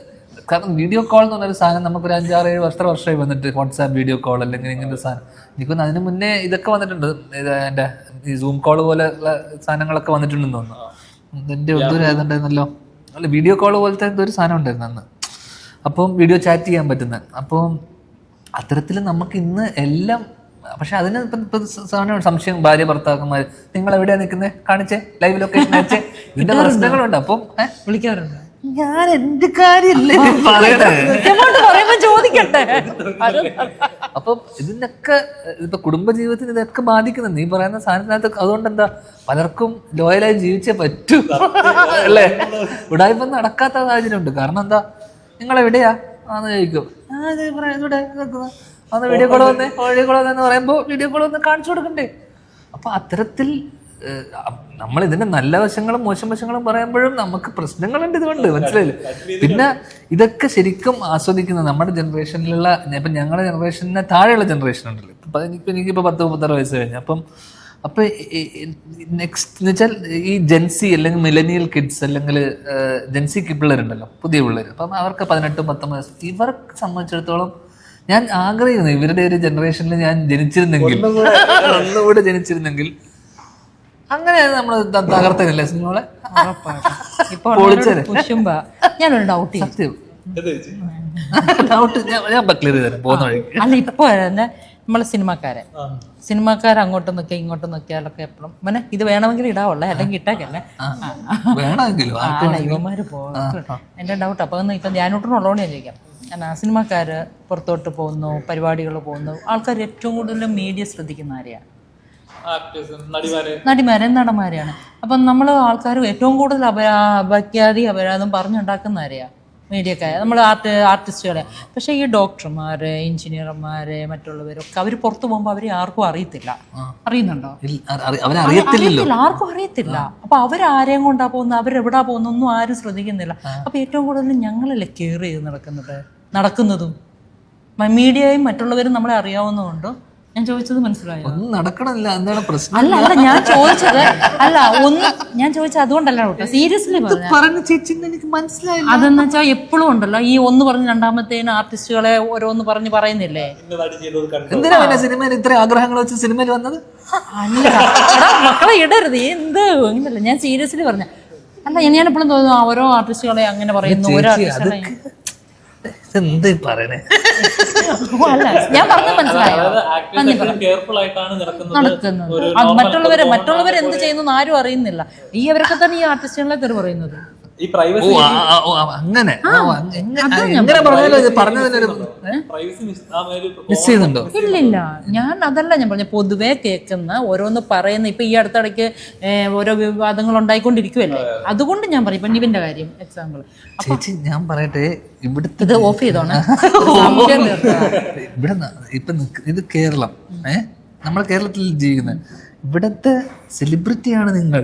കാരണം വീഡിയോ കോൾ എന്ന് പറഞ്ഞൊരു സാധനം നമുക്കൊരു 5-6-7 വർഷമായി വന്നിട്ട്, വാട്സാപ്പ് വീഡിയോ കോൾ അല്ലെങ്കിൽ ഇങ്ങനത്തെ സാധനം. എനിക്കൊന്ന് അതിന് മുന്നേ ഇതൊക്കെ വന്നിട്ടുണ്ട്, എൻ്റെ ഈ സൂം കോൾ പോലെയുള്ള സാധനങ്ങളൊക്കെ വന്നിട്ടുണ്ടെന്ന് തോന്നുന്നു. എൻ്റെ ഒന്നും ഏതുണ്ടായിരുന്നല്ലോ, അല്ല വീഡിയോ കോൾ പോലത്തെ എന്തൊരു സാധനം ഉണ്ടായിരുന്നു അന്ന്. അപ്പം വീഡിയോ ചാറ്റ് ചെയ്യാൻ പറ്റുന്നത്. അപ്പം അത്തരത്തിൽ നമുക്ക് ഇന്ന് എല്ലാം. പക്ഷെ അതിന് ഇപ്പം സാധനം സംശയം, ഭാര്യ ഭർത്താക്കന്മാർ നിങ്ങൾ എവിടെയാണ് നിൽക്കുന്നത്, കാണിച്ചേ, ലൈവ് ലൊക്കേഷൻ അയച്ചേ, ഇതിന്റെ പ്രശ്നങ്ങളുണ്ട്. അപ്പം വിളിക്കാറുണ്ട്. ഞാൻ എന്റെ കാര്യല്ലേ പറയണേ, ചോദിക്കട്ടെ. അപ്പം ഇതിനൊക്കെ ഇപ്പൊ കുടുംബജീവിതത്തിന് ഇതൊക്കെ ബാധിക്കുന്നുണ്ട് ഈ പറയുന്ന സാധനത്തിനകത്ത്. അതുകൊണ്ട് എന്താ പലർക്കും ലോയലായി ജീവിച്ചേ പറ്റൂ അല്ലേ. ഉടായ്പ നടക്കാത്ത സാഹചര്യം ഉണ്ട്. കാരണം എന്താ, നിങ്ങളെവിടെയാ ആന്ന് ചോദിക്കും, അന്ന് വീഡിയോ കോൾ വന്നേ എന്ന് പറയുമ്പോൾ വീഡിയോ കോൾ വന്ന് കാണിച്ചു കൊടുക്കണ്ടേ. അപ്പൊ അത്തരത്തിൽ നമ്മൾ ഇതിന്റെ നല്ല വശങ്ങളും മോശം വശങ്ങളും പറയുമ്പോഴും നമുക്ക് പ്രശ്നങ്ങളുണ്ട് ഇതുകൊണ്ട്, മനസ്സിലായില്ലേ. പിന്നെ ഇതൊക്കെ ശരിക്കും ആസ്വദിക്കുന്നത് നമ്മുടെ ജനറേഷനിലുള്ള, ഇപ്പം ഞങ്ങളുടെ ജനറേഷന് താഴെയുള്ള ജനറേഷൻ ഉണ്ടല്ലോ. എനിക്കിപ്പോൾ 10-36 വയസ്സ് കഴിഞ്ഞു. അപ്പം നെക്സ്റ്റ് എന്ന് വെച്ചാൽ ഈ ജെൻസി അല്ലെങ്കിൽ മിലനിയൽ കിഡ്സ് അല്ലെങ്കിൽ ജെൻസി പിള്ളേരുണ്ടല്ലോ, പുതിയ പിള്ളേർ. അപ്പം അവർക്ക് 18-19 വയസ്സ്. ഇവർക്ക് സംബന്ധിച്ചിടത്തോളം ഞാൻ ആഗ്രഹിക്കുന്നു ഇവരുടെ ഒരു ജനറേഷനിൽ ഞാൻ ജനിച്ചിരുന്നെങ്കിൽ, ഒന്നുകൂടെ ജനിച്ചിരുന്നെങ്കിൽ അങ്ങനെയാണ് നമ്മൾ തകർത്തല്ലേ സിനിമകളെ. ഞാനൊരു ഡൗട്ട് ഞാൻ ക്ലിയർ ചെയ്തു തരാം പോകുന്ന വഴിക്ക്. അല്ല ഇപ്പൊ നമ്മള് സിനിമാക്കാരെ അങ്ങോട്ടും നോക്കിയാൽ ഇങ്ങോട്ടും നോക്കിയാലൊക്കെ എപ്പോഴും പിന്നെ ഇത് വേണമെങ്കിൽ ഇടാവുള്ളേ, അല്ലെങ്കിൽ ഇട്ടേക്കല്ലേ വേണമെങ്കിലും ഇവന്മാര് പോകും. എന്റെ ഡൗട്ട് അപ്പൊ ഇപ്പൊ ധ്യാനോട്ടിനുള്ളതുകൊണ്ട് ഞാൻ ചോദിക്കാം. സിനിമാക്കാര് പുറത്തോട്ട് പോകുന്നു, പരിപാടികൾ പോകുന്നു, ആൾക്കാർ ഏറ്റവും കൂടുതൽ മീഡിയ ശ്രദ്ധിക്കുന്ന ആരെയാണ്? നടിമാരെ, നടന്മാരെയാണ്. അപ്പം നമ്മൾ ആൾക്കാർ ഏറ്റവും കൂടുതൽ അപരാധം പറഞ്ഞുണ്ടാക്കുന്ന ആരെയാ? മീഡിയക്കാരെ, നമ്മൾ ആർട്ടിസ്റ്റുകളെ. പക്ഷേ ഈ ഡോക്ടർമാര്, എഞ്ചിനീയർമാര്, മറ്റുള്ളവരൊക്കെ അവർ പുറത്തു പോകുമ്പോൾ അവരെ ആർക്കും അറിയത്തില്ല. അറിയുന്നുണ്ടോ? അറിയത്തില്ല, ആർക്കും അറിയത്തില്ല. അപ്പൊ അവരാരെയും കൊണ്ടാ പോകുന്നത്, അവരെവിടാ പോകുന്ന ഒന്നും ആരും ശ്രദ്ധിക്കുന്നില്ല. അപ്പൊ ഏറ്റവും കൂടുതൽ ഞങ്ങളല്ലേ കെയർ ചെയ്ത് നടക്കുന്നതും മീഡിയയും മറ്റുള്ളവരും നമ്മളെ അറിയാവുന്നതുകൊണ്ട് ഞാൻ ചോദിച്ചത് മനസ്സിലായോ? ഒന്നും നടക്കണമില്ല, എന്താണ് പ്രശ്നം? അല്ല ഞാൻ ചോദിച്ചത് ഞാൻ ചോദിച്ചത് അതുകൊണ്ടല്ല കേട്ടോ, സീരിയസ്ലി എനിക്ക് മനസ്സിലായില്ല. അതെന്ന് വെച്ചാൽ എപ്പോഴും ഉണ്ടല്ലോ ഈ ഒന്ന് പറഞ്ഞ് രണ്ടാമത്തേന് ആർട്ടിസ്റ്റുകളെ ഓരോന്ന് പറയുന്നില്ലേ. എന്തിനാ സിനിമയിൽ ഇത്ര ആഗ്രഹങ്ങൾ വെച്ച് സിനിമയിൽ വന്നത്? അല്ല മക്കളെ ഇടരുത്, എന്ത് ഇങ്ങനല്ല, ഞാൻ സീരിയസ്ലി പറഞ്ഞ. അല്ല ഞാനെപ്പോഴും തോന്നുന്നു ഓരോ ആർട്ടിസ്റ്റുകളെ അങ്ങനെ പറയുന്നു, ഓരോ ആർട്ടിസ്റ്റുകളെ എന്ത് പറയണേ. അല്ല ഞാൻ പറഞ്ഞ മനസ്സിലായോ? മറ്റുള്ളവർ എന്ത് ചെയ്യുന്നു ആരും അറിയുന്നില്ല. ഈ അവരൊക്കെ തന്നെ ഈ ആർട്ടിസ്റ്റുകളെ തെറി പറയുന്നത്. അങ്ങനെ ഇല്ലില്ല, ഞാൻ അതല്ല ഞാൻ പറഞ്ഞ പൊതുവെ കേൾക്കുന്ന ഓരോന്ന് പറയുന്ന. ഇപ്പൊ ഈ അടുത്തിടയ്ക്ക് ഓരോ വിവാദങ്ങൾ ഉണ്ടായിക്കൊണ്ടിരിക്കുവല്ലേ, അതുകൊണ്ട് ഞാൻ പറയും. ഇപ്പൊ നിവിന്റെ കാര്യം എക്സാമ്പിൾ. ഞാൻ പറയട്ടെ, ഇവിടുത്തെ ഇത് ഓഫ് ചെയ്തോണേ. ഇവിടെ ഇപ്പൊ ഇത് കേരളം, നമ്മൾ കേരളത്തിൽ ജീവിക്കുന്നത്, ഇവിടത്തെ സെലിബ്രിറ്റിയാണ് നിങ്ങൾ.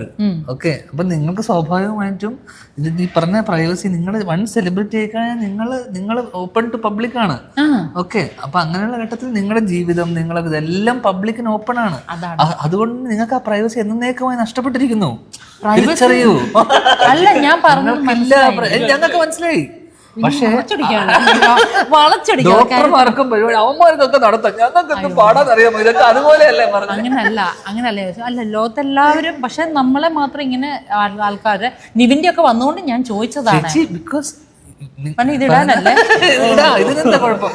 ഓക്കെ, അപ്പൊ നിങ്ങൾക്ക് സ്വാഭാവികമായിട്ടും ഇത് ഈ പറഞ്ഞ പ്രൈവസി, നിങ്ങൾ വൺ സെലിബ്രിറ്റി ആയിക്കഴിഞ്ഞാൽ നിങ്ങൾ ഓപ്പൺ ടു പബ്ലിക് ആണ്. ഓക്കെ, അപ്പൊ അങ്ങനെയുള്ള ഘട്ടത്തിൽ നിങ്ങളുടെ ജീവിതം, നിങ്ങളെ ഇതെല്ലാം പബ്ലിക്കിന് ഓപ്പൺ ആണ്. അതുകൊണ്ട് നിങ്ങൾക്ക് ആ പ്രൈവസി എന്നേക്കുമായി നഷ്ടപ്പെട്ടിരിക്കുന്നു. തിരിച്ചറിയൂ. അല്ല ഞാൻ പറഞ്ഞു, ഞങ്ങൾക്ക് മനസ്സിലായി. പക്ഷേ ഡോക്ടർമാർക്കും അവന്മാർക്കൊക്കെ നടത്താം, ഞങ്ങൾക്കൊക്കെ പാടാന്നറിയാമോ, ഇതൊക്കെ അതുപോലെയല്ലേ? അങ്ങനല്ലേ അല്ല ലോകത്തെല്ലാവരും. പക്ഷെ നമ്മളെ മാത്രം ഇങ്ങനെ ആൾക്കാര് നിവിന്റെ ഒക്കെ വന്നുകൊണ്ട് ഞാൻ ചോദിച്ചതാണ്. ഇതിടാനല്ലേ, ഇതിനെന്താ കുഴപ്പം?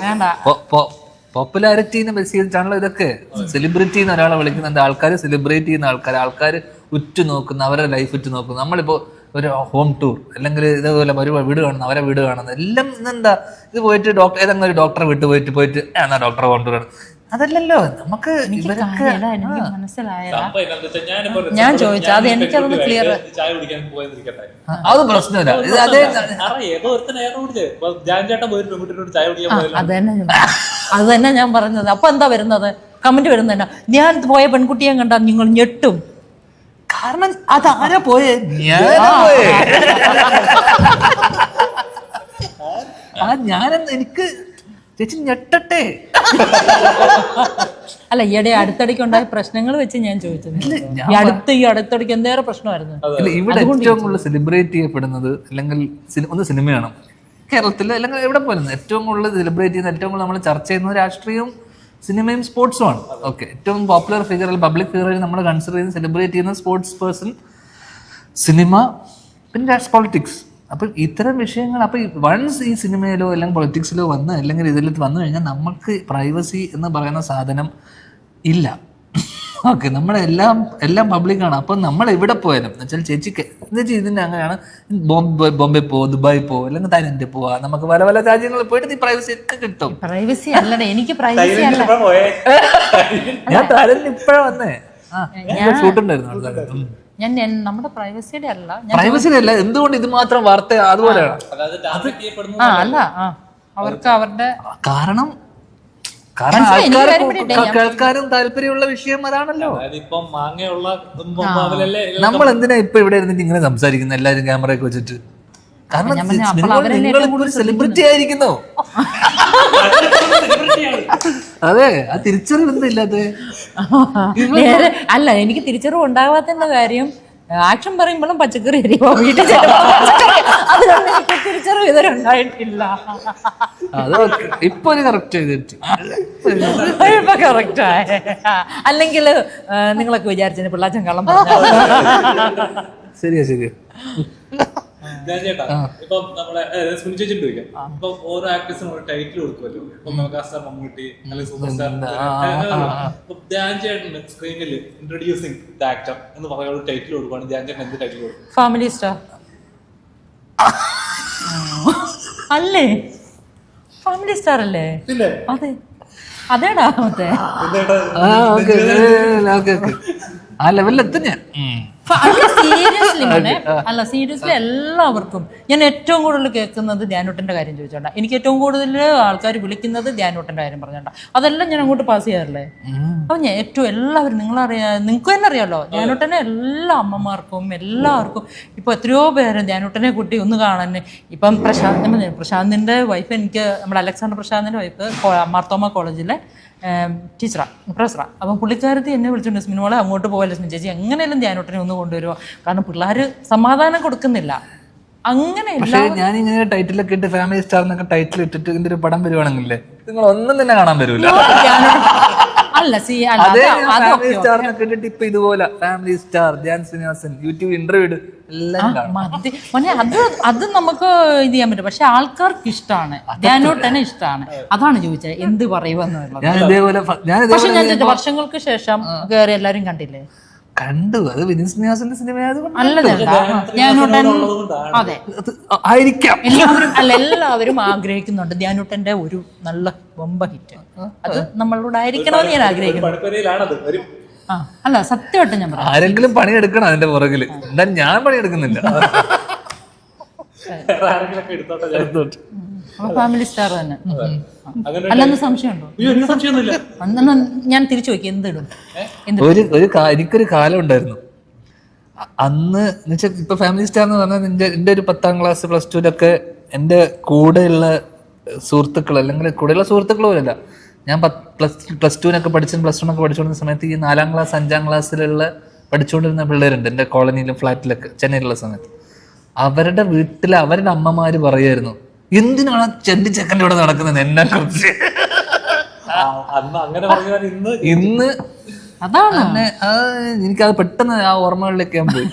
പോപ്പുലാരിറ്റീനെ ബേസ് ചെയ്തിട്ടാണല്ലോ ഇതൊക്കെ. സെലിബ്രിറ്റി എന്ന് ഒരാളെ വിളിക്കുന്നുണ്ട്, ആൾക്കാർ സെലിബ്രേറ്റ് ചെയ്യുന്ന ആൾക്കാർ ഉറ്റുനോക്കുന്ന, അവരുടെ ലൈഫ് ഉറ്റുനോക്കുന്നു. നമ്മളിപ്പോ ഒരു ഹോം ടൂർ അല്ലെങ്കിൽ ഇതേപോലെ ഒരു വീട് കാണുന്നു, അവരെ വീട് കാണുന്നത് എല്ലാം ഇന്നെന്താ, ഇത് പോയിട്ട് ഏതെങ്കിലും ഒരു ഡോക്ടറെ വിട്ട് പോയിട്ട് എന്നാ ഡോക്ടറെ ഹോം ടൂർ ആണ്. അതല്ലല്ലോ നമുക്ക് ഇവരൊക്കെ എനിക്ക് മനസ്സിലായതാ സംഭവം എന്താണെന്ന് വെച്ചാൽ ഞാനിപ്പോ ഞാൻ ചോദിച്ചു, അത് എനിക്കതൊന്ന് clear ചായ കുടിക്കാൻ പോയെന്നിരിക്കട്ടെ, അത് പ്രശ്നമില്ല. ഇത് അതേ ഏതോ ഒരുത്തൻ ഏറെ കുടിച്ചേ ജാൻ ചേട്ടൻ പോയി പെൺകുട്ടിയോട് ചായ കുടിക്കാൻ പോയല്ലോ. അത് തന്നെ ഞാൻ പറഞ്ഞത്. അപ്പൊ എന്താ വരുന്നത് കമന്റ് വരുന്നതന്നെ, ഞാൻ പോയ പെൺകുട്ടിയെ കണ്ടാൽ നിങ്ങൾ ഞെട്ടും. കാരണം അതാരാ പോയേ? ഞാനാ പോയേ. ഞാനെന്ന് എനിക്ക് ചേച്ചി ഞെട്ടട്ടെ. അല്ല, ഈയിടെ അടുത്തടിക്ക് ഉണ്ടായ പ്രശ്നങ്ങൾ വെച്ച് ഞാൻ ചോദിച്ചത്. ഈ അടുത്തടിക്ക് എന്തേറെ പ്രശ്നമായിരുന്നു. ഇവിടെ ഏറ്റവും കൂടുതൽ സെലിബ്രേറ്റ് ചെയ്യപ്പെടുന്നത് അല്ലെങ്കിൽ ഒന്ന് സിനിമയാണ് കേരളത്തിൽ, അല്ലെങ്കിൽ എവിടെ പോലും ഏറ്റവും കൂടുതൽ സെലിബ്രേറ്റ് ചെയ്യുന്ന, ഏറ്റവും കൂടുതൽ നമ്മൾ ചർച്ച ചെയ്യുന്നത് രാഷ്ട്രീയവും സിനിമയും സ്പോർട്സും ആണ്. ഓക്കെ, ഏറ്റവും പോപ്പുലർ ഫിഗർ അല്ലെങ്കിൽ പബ്ലിക് ഫിഗറായി നമ്മൾ കൺസിഡർ ചെയ്യുന്ന സെലിബ്രേറ്റ് ചെയ്യുന്ന സ്പോർട്സ് പേഴ്സൺ, സിനിമ, പിന്നെ പൊളിറ്റിക്സ്. അപ്പം ഇത്തരം വിഷയങ്ങൾ അപ്പോൾ വൺസ് ഈ സിനിമയിലോ അല്ലെങ്കിൽ പൊളിറ്റിക്സിലോ വന്ന് അല്ലെങ്കിൽ ഇതിൽ വന്നു കഴിഞ്ഞാൽ നമുക്ക് പ്രൈവസി എന്ന് പറയുന്ന സാധനം ഇല്ല. ഓക്കെ, നമ്മളെല്ലാം പബ്ലിക്കാണ്. അപ്പം നമ്മൾ എവിടെ പോയാലും എന്ന് വെച്ചാൽ ചേച്ചിക്ക് ഇതിൻ്റെ അങ്ങനെയാണ്, ബോംബെ പോ, ദുബായ് പോ, അല്ലെങ്കിൽ തായ്ലൻഡിൽ പോവാ, നമുക്ക് പല പല രാജ്യങ്ങളിൽ പോയിട്ട് ഈ പ്രൈവസി ഒക്കെ കിട്ടും. പ്രൈവസി അല്ലടേ, എനിക്ക് പ്രൈവസി അല്ല. ഞാൻ തായ്ലൻഡിൽ ഇപ്പഴാ വന്നേ, ഷൂട്ടുണ്ടായിരുന്നു. ഞാൻ നമ്മുടെ പ്രൈവസിയുടെ അല്ല, പ്രൈവസിയുടെ അല്ല, എന്തുകൊണ്ട് ഇത് മാത്രം വാർത്ത അതുപോലെയാണ്. അല്ല, അവർക്ക് അവരുടെ കാരണം കേൾക്കാനും താല്പര്യമുള്ള വിഷയം അതാണല്ലോ. നമ്മൾ എന്തിനാ ഇപ്പൊ ഇവിടെ ഇരുന്നിട്ട് ഇങ്ങനെ സംസാരിക്കുന്നത് എല്ലാരും ക്യാമറയൊക്കെ വെച്ചിട്ട്? കാരണം നിങ്ങൾ സെലിബ്രിറ്റി ആയിരിക്കുന്നോ? അതെ, ആ തിരിച്ചറിവൊന്നും ഇല്ലാതെ. അല്ല, എനിക്ക് തിരിച്ചറിവ് ഉണ്ടാകാത്തതിന്റെ കാര്യം ആക്ഷൻ പറയുമ്പോഴും പച്ചക്കറി അരിയോ വീട്ടിൽ അതുകൊണ്ട് എനിക്ക് തിരിച്ചറിവ് ഇതുവരെ ഉണ്ടായിട്ടില്ല. ഇപ്പൊ കറക്റ്റ് ചെയ്തിട്ട് ഇപ്പൊ കറക്റ്റായ, അല്ലെങ്കിൽ നിങ്ങളൊക്കെ വിചാരിച്ചതിന് പിള്ളാച്ചൻ കള്ളം പറഞ്ഞു. ശരിയാ ശരിയാ. ഞാൻ ചേട്ടാ, ഇപ്പൊ നമ്മളെ സുനി ചേച്ചി ചോദിക്കാം, ഇപ്പൊ ഓരോ ആക്ടേഴ്സിനും ഒരു ടൈറ്റിൽ കൊടുക്കുമല്ലോ. ഇപ്പൊ മെഗാസ്റ്റാർ മമ്മൂട്ടി അല്ലെങ്കിൽ സൂപ്പർ സ്റ്റാർ ധ്യാൻ ചേട്ടന് സ്ക്രീനിൽ ഇൻട്രൊഡ്യൂസിംഗ് ദ ആക്ടർ എന്ന് പറയുന്ന ഒരു ടൈറ്റിൽ കൊടുക്കുവാണ്, ധ്യാൻ ചേട്ടൻ എന്ത് ടൈറ്റിൽ കൊടുക്കും? ഫാമിലി സ്റ്റാർ അല്ലേ? ഫാമിലി സ്റ്റാർ അല്ലേ? അതെ, അതേടാ. അതെ, ആ ലെവലിൽ എത്തും ഞാൻ. സീരിയസ്ലി എല്ലാവർക്കും ഞാൻ ഏറ്റവും കൂടുതൽ കേൾക്കുന്നത് ധ്യാനൂട്ടന്റെ കാര്യം ചോദിച്ചോണ്ടാ. എനിക്ക് ഏറ്റവും കൂടുതൽ ആൾക്കാർ വിളിക്കുന്നത് ധ്യാനൂട്ടന്റെ കാര്യം പറഞ്ഞോണ്ടാ. അതെല്ലാം ഞാൻ അങ്ങോട്ട് പാസ് ചെയ്യാറില്ലേ. അപ്പൊ ഞാൻ ഏറ്റവും എല്ലാവരും, നിങ്ങൾക്ക് തന്നെ അറിയാലോ, ധ്യാനൂട്ടനെ എല്ലാ അമ്മമാർക്കും എല്ലാവർക്കും ഇപ്പൊ എത്രയോ പേര് ധ്യാനൂട്ടനെ കുട്ടി ഒന്ന് കാണാൻ. ഇപ്പം പ്രശാന്തിന്റെ വൈഫ്, എനിക്ക് നമ്മുടെ അലക്സാണ്ടർ പ്രശാന്തിന്റെ വൈഫ് മാർത്തോമ കോളേജിലെ ടീച്ചറാണ്, പ്രൊഫസറാണ്. അപ്പം പുള്ളിക്കാരത്തി എന്നെ വിളിച്ചിട്ടുണ്ട്, സ്മിനോളെ അങ്ങോട്ട് പോകല്ലേ സ്മിൻ ചേച്ചി, എങ്ങനെയല്ലേ ധ്യാനൂട്ടനെ ഒന്ന് കൊണ്ടുവരുമോ, കാരണം പിള്ളേർ സമാധാനം കൊടുക്കുന്നില്ല. അങ്ങനെ ഞാനിങ്ങനെ ടൈറ്റിലൊക്കെ ഇട്ട് ഫാമിലി സ്റ്റാർ എന്നൊക്കെ ടൈറ്റിൽ ഇട്ടിട്ട് ഇതിന്റെ ഒരു പടം വരുവാണെങ്കിലേ നിങ്ങൾ ഒന്നും തന്നെ കാണാൻ വരൂല. ഫാമിലി സ്റ്റാറിനൊക്കെ ഇട്ടിട്ട് ഇപ്പൊ ഇതുപോലെ family star Dhyan Sreenivasan YouTube interview എല്ലാം അത് നമുക്ക് ഇത് ചെയ്യാൻ പറ്റും. പക്ഷെ ആൾക്കാർക്ക് ഇഷ്ടമാണ്, ധ്യാനൂട്ടനെ ഇഷ്ടമാണ്. അതാണ് ചോദിച്ചത് എന്ത് പറയുമെന്നുള്ളത്. പക്ഷെ ഞാൻ വർഷങ്ങൾക്ക് ശേഷം കയറി എല്ലാരും കണ്ടില്ലേ? കണ്ടു. അത് വിനീത് ശ്രീനിവാസന്റെ സിനിമ ആയിരിക്കാം. എല്ലാവരും ആഗ്രഹിക്കുന്നുണ്ട് ധ്യാനൂട്ടന്റെ ഒരു നല്ല ബൊമ്പ ഹിറ്റ്. അത് നമ്മളോട് ആയിരിക്കണമെന്ന് ഞാൻ ആഗ്രഹിക്കുന്നു. അല്ല, സത്യമായിട്ട് ഞാൻ പറയാം, ആരെങ്കിലും പണിയെടുക്കണം അതിന്റെ പുറകില്. എന്താ ഞാൻ പണിയെടുക്കുന്നില്ല. ഫാമിലി സ്റ്റാർ തന്നെ അല്ലെന്ന് സംശയമുണ്ടോ? ഞാൻ തിരിച്ചു നോക്കി എന്തിടും. എനിക്കൊരു കാലം ഉണ്ടായിരുന്നു അന്ന് എന്നുവെച്ചാൽ ഇപ്പൊ ഫാമിലി സ്റ്റാർ എന്ന് പറഞ്ഞാൽ എന്റെ ഒരു 10ാം ക്ലാസ് പ്ലസ് ടുവിലൊക്കെ എന്റെ കൂടെയുള്ള സുഹൃത്തുക്കൾ, അല്ലെങ്കിൽ കൂടെയുള്ള സുഹൃത്തുക്കൾ പോലല്ല, ഞാൻ പ്ലസ് ടുവിനൊക്കെ പ്ലസ് 1 പഠിച്ചുകൊണ്ടിരുന്ന സമയത്ത് ഈ 4ാം ക്ലാസ് 5ാം ക്ലാസ്സിലുള്ള പഠിച്ചുകൊണ്ടിരുന്ന പിള്ളേരുണ്ട് എൻ്റെ കോളനിയിലും ഫ്ലാറ്റിലൊക്കെ ചെന്നൈയിലുള്ള സമയത്ത്. അവരുടെ വീട്ടിൽ അവരുടെ അമ്മമാര് പറയായിരുന്നു, എന്തിനാണ് ചെണ്ടി ചെക്കൻ്റെ ഇവിടെ നടക്കുന്നത് എന്നെ കുറിച്ച്. ഇന്ന് അതാണ് എനിക്കത് പെട്ടെന്ന് ആ ഓർമ്മകളിലേക്ക് ഞാൻ പോയി.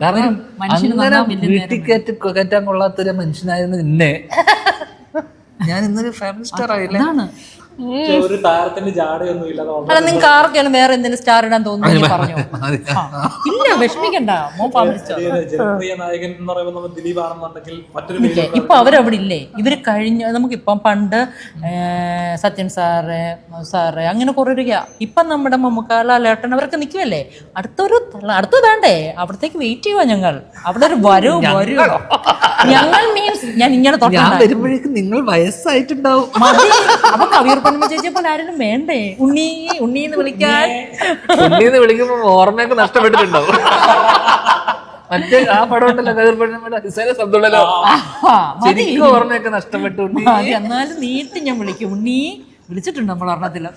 കാരണം അങ്ങനെ വീട്ടിൽ കയറ്റാൻ കൊള്ളാത്തൊരു മനുഷ്യനായിരുന്നു എന്നെ. ഞാൻ ഇന്നൊരു ഫാമിലി സ്റ്റാർ ആയില്ലേ. പക്ഷെ ഒരു താരത്തിന്റെ ജാടയൊന്നും ഇല്ലാതെ അല്ല നിങ്ങൾക്ക് ആർക്കാണ് വേറെ എന്തെങ്കിലും സ്റ്റാർ ഇടാൻ തോന്നുന്നു പറഞ്ഞു ഇല്ല വിഷമിക്കണ്ട മോൻ ഫാമിലിസ്റ്റോ ജനപ്രിയ നായകൻ എന്ന് പറയുമ്പോൾ നമ്മൾ ദിലീപ് ആണെന്നുണ്ടെങ്കിൽ മറ്റൊരു പേര് ഇപ്പൊ അവരവിടെ ഇല്ലേ ഇവര് കഴിഞ്ഞ നമുക്കിപ്പം പണ്ട് സത്യൻ സാറ് അങ്ങനെ കുറെ ഇപ്പം നമ്മുടെ മമ്മൂക്കാല ലേട്ടൻ അവരൊക്കെ നിൽക്കുമല്ലേ അടുത്ത വേണ്ടേ അവിടത്തേക്ക് വെയിറ്റ് ചെയ്യുവാ ഞങ്ങൾ അവിടെ ഒരു വരൂ ഞങ്ങൾ മീൻസ് ഞാൻ ഇങ്ങനെ വരുമ്പോഴേക്കും നിങ്ങൾ വയസ്സായിട്ടുണ്ടാവും അപ്പൊ കവിയൂർ പൊന്നമ്മ ചേച്ചിയെ പോലെ ആരെങ്കിലും വേണ്ടേ ഉണ്ണീന്ന് വിളിക്കാൻ ഉണ്ണീന്ന് വിളിക്കുമ്പോ ഓർമ്മയൊക്കെ നഷ്ടപ്പെട്ടിട്ടുണ്ടാവും മറ്റേ ആ പടം ഉണ്ടല്ലോ കതിർപ്പഴമ്മയുടെ ശബ്ദമുണ്ടല്ലോ ശരിക്കും ഓർമ്മയൊക്കെ നഷ്ടപ്പെട്ടു എന്നാലും നീട്ടി ഞാൻ വിളിക്കും ഉണ്ണി വിളിച്ചിട്ടുണ്ട് നമ്മൾ ഒരെണ്ണത്തില്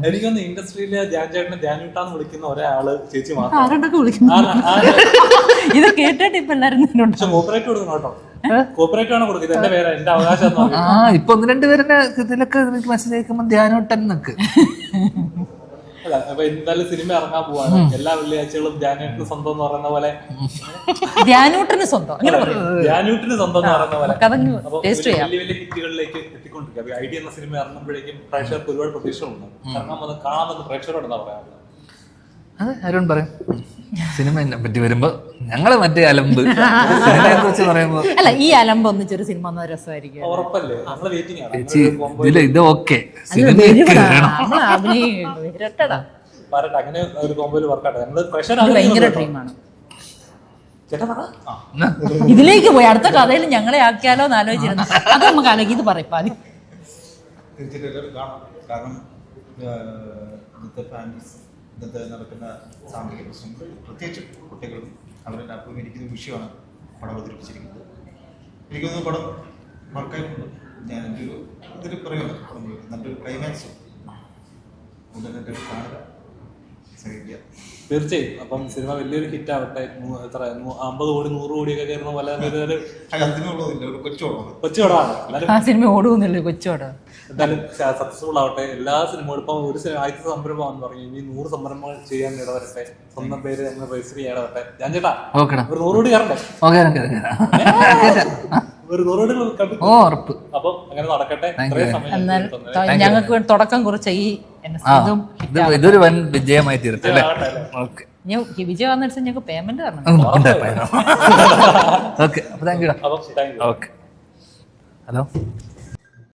എനിക്കൊന്ന് ഇൻഡസ്ട്രിയിലെ ധ്യാൻ ചേട്ടനെ ധ്യാനൂട്ടാന്ന് വിളിക്കുന്ന ഒരാള് ചേച്ചി മാത്രം ആരോടൊക്കെ വിളിക്കുന്നു ഇത് കേട്ടിട്ട് ഇപ്പൊ എല്ലാരും കോപ്പറേറ്റ് കൊടുക്കണം കേട്ടോ കോപ്പറേറ്റ് ആണ് കൊടുക്കുന്നത് എന്റെ പേര് എന്റെ അവകാശം ഇപ്പൊ 1-2 പേരുടെ ഇതിലൊക്കെ മെസ്സേജ് അയക്കുമ്പോ ധ്യാനോട്ടൻ എന്നൊക്കെ അല്ല അപ്പൊ എന്തായാലും സിനിമ ഇറങ്ങാൻ പോവാണ് എല്ലാ വെള്ളിയാഴ്ചകളും ധ്യാനൂട്ടിന് സ്വന്തം എന്ന് പറയുന്ന പോലെ ധ്യാനൂട്ടിന് സ്വന്തം ധ്യാനൂട്ടിന് സ്വന്തം എന്ന് പറയുന്ന പോലെ അപ്പൊ ടേസ്റ്റ് വലിയ വലിയ ഹിറ്റുകളിലേക്ക് എത്തിക്കൊണ്ടിരിക്കുക ഐഡിയ എന്ന സിനിമ ഇറങ്ങുമ്പോഴേക്കും പ്രേക്ഷകർക്ക് ഒരുപാട് പ്രതീക്ഷകളുണ്ട് കാണാമെന്ന് പ്രേക്ഷകരോട് എന്താ പറയാ അത് ആരോട് പറയും സിനിമയെ പറ്റി വരുമ്പോ ഞങ്ങള് മറ്റേ അലമ്പ് സിനിമയെ കുറിച്ച് പറയുമ്പോ അല്ല ഈ അലമ്പ് ഒന്നിച്ചൊരു സിനിമ രസമായിരിക്കും ഉറപ്പല്ലേ നമ്മള് വെയിറ്റിംഗ് ആണ് ചേച്ചി ഇതില് ഇത് ഓക്കെ വരട്ടെ അങ്ങനെ ഒരു കോമ്പോയിൽ വർക്കാട്ടെ നമ്മള് പ്രഷർ ഭയങ്കര ഡ്രീമാണ് ഇതിലേക്ക് പോയി അടുത്ത കഥയിൽ ഞങ്ങളെ ആക്കിയാലോ എന്ന് ആലോചിച്ചിരുന്നു അത് നമുക്ക് ആലോചിക്കും ഇത് പറയും ആദ്യം തീർച്ചയായിട്ടും കാണാം കാരണം ഇന്നത്തെ ഫാമിലീസ് ഇന്നത്തെ നടക്കുന്ന സാമ്പത്തിക പ്രശ്നങ്ങൾ പ്രത്യേകിച്ച് കുട്ടികളും അവരെല്ലാം അഭിമുഖീകരിക്കുന്ന വിഷയമാണ് പടം അവതരിപ്പിച്ചിരിക്കുന്നത് എനിക്കൊന്ന് പടം വർക്കായിട്ടുണ്ട് ഞാൻ എൻ്റെ ഒരു ഇതിൽ പറയുന്നത് നല്ലൊരു ക്ലൈമാക്സ് ഉടനെ കാണുക സഹിക്കുക തീർച്ചയായും അപ്പം സിനിമ വലിയൊരു ഹിറ്റ് ആവട്ടെ എത്ര 50 കോടി 100 കോടിയൊക്കെ കയറുന്ന പോലെ അതിനുള്ളതില്ല ഒരു കൊച്ചുപടമാണ് എന്നാലും ആ സിനിമ ഓടുന്നില്ല കൊച്ചോട് എന്തായാലും സക്സസ്ഫുൾ ആവട്ടെ എല്ലാ സിനിമകളും ഇപ്പം ഒരു ആദ്യത്തെ സംരംഭമാണെന്ന് പറഞ്ഞു ഇനി 100 സംരംഭങ്ങൾ ചെയ്യാൻ ഇടവരട്ടെ സ്വന്തം പേര് നമ്മൾ രജിസ്റ്റർ ചെയ്യാടവട്ടെ ഞാൻ ചേട്ടാ ഒരു 100 കോടി കയറട്ടെ ഒരു 100 കോടി അപ്പം അങ്ങനെ നടക്കട്ടെ ഞങ്ങൾക്ക് തുടക്കം കുറിച്ച ഈ ഇതൊരു വൻ വിജയമായി തീരട്ടെ വിജയം വന്ന ഞങ്ങൾക്ക് പേയ്മെന്റ് തരണം ഓക്കെ താങ്ക് യു. ഹലോ